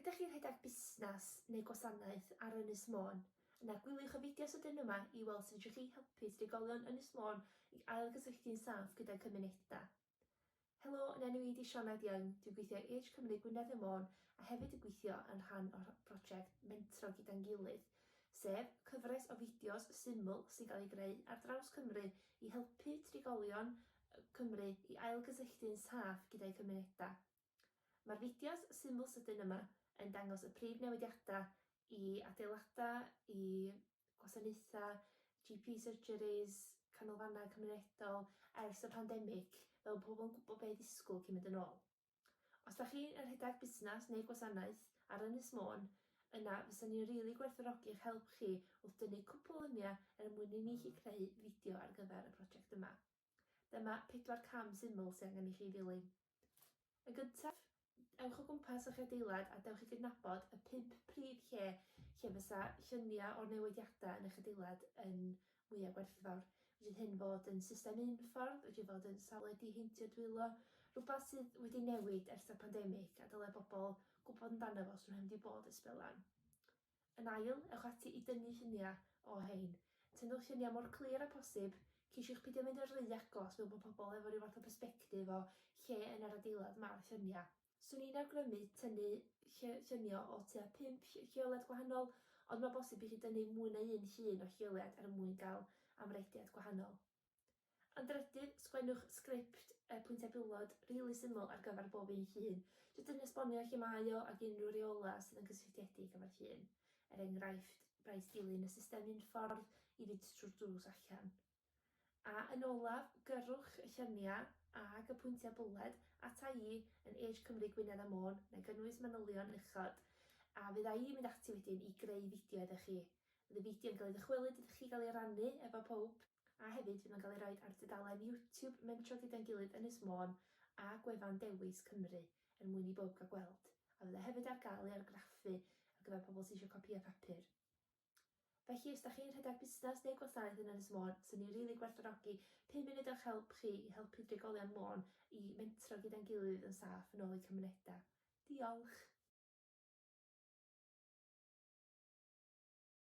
Ydych chi'n rhedeg busnes neu gwasanaeth ar Ynys Môn? Yna gwyliwch y fideo sydyn yma i weld sut ydych chi helpu trigolion Ynys Môn i ailgysylltu'n saff gyda'i cymunedau. Helo, yn enw i di Sioned Young, dwi'n gweithio i Age Cymru Gwynedd y Môn a hefyd yn gweithio yn rhan o'r prosiect Mentro Gyda'n Gilydd, sef cyfres o fideos syml sy'n cael ei greu ar draws Cymru i helpu trigolion Cymru i ailgysylltu'n saff gyda'i cymunedau. Mae'r fideos syml sydyn yma yn dangos y prif newidiadau i adeiladau, i gwasanaethau, GP surgeries, canolfannau cymunedol ers y pandemig, fel pobl yn gwybod beth ddisgwyl cyn mynd yn ôl. Os da chi'n rhedeg busnes neu gwasanaeth ar Ynys Môn, yna fysa ni'n rili gwerthfawrogi eich help chi wrth dynnu cwpl o luniau mwyn i ni chi creu fideo ar gyfer y prosiect yma. Dyma 4 cam syml sydd angen i chi ddilyn. Yn gyntaf, ewch o gwmpas eich adeilad a dewch i gydnabod y 5 prif lle fysa lluniau o'r newidiadau yn eich adeilad yn mwyaf gwerthfawr. Fydd hyn fod yn system unffordd, fydd fod yn saled i heintio dwylo, rhywbeth sydd wedi newid ers y pandemig a dylai bobl gwybod amdano fo os nhw'n wedi bod ysbelan. Yn ail, ewch ati i dynnu lluniau o hein. Tynnwch lluniau mor clir a posib, ceisiwch peidio mynd yn rhy agos fel bod pobl efo ryw fath o persbectif o lle yn yr adeilad mae'r lluniau. Swn i'n awgrymu tynnu lluniau o tua 5 lleoliad gwahanol, ond mae bosib i chi dynnu mwy na un llun o lleoliad mwyn cael amrediad gwahanol. Yn drydydd, sgwennwch sgript pwyntiau bilod rili syml ar gyfer bob un llun, jyst yn esbonio lle mae o ac unrhyw reola sydd yn gysylltiedig efo'r llun. Enghraifft, brais dilyn y system unffordd i fynd trwy'r drws allan. A yn olaf, gyrrwch y lluniau ag y pwyntiau bwled ata i yn Age Cymru Gwynedd y Môn, neu gynnwys manylion uchod, a fydda i mynd ati wedyn i greu fideo iddo chi. Fydd y fideo yn cael ei ddychwelyd iddo chi gael ei rannu efo pob, a hefyd fydd yn cael ei roi ar dudalen YouTube Mentro Gyda'n Gilydd Ynys Môn a gwefan Dewis Cymru mwyn i bob cael gweld. A fydd hefyd ar gael ei argraffu ar gyfer pobl sydd eisiau copïau papur. Felly, os da chi'n rhedeg busnes neu gwasanaeth yn Ynys Môn, sy'n ni'n rili gwerthfawrogi 5 munud o'ch help chi i helpu drigolion Môn i mentro gyda'n gilydd yn saff yn ôl eu cymunedau. Diolch!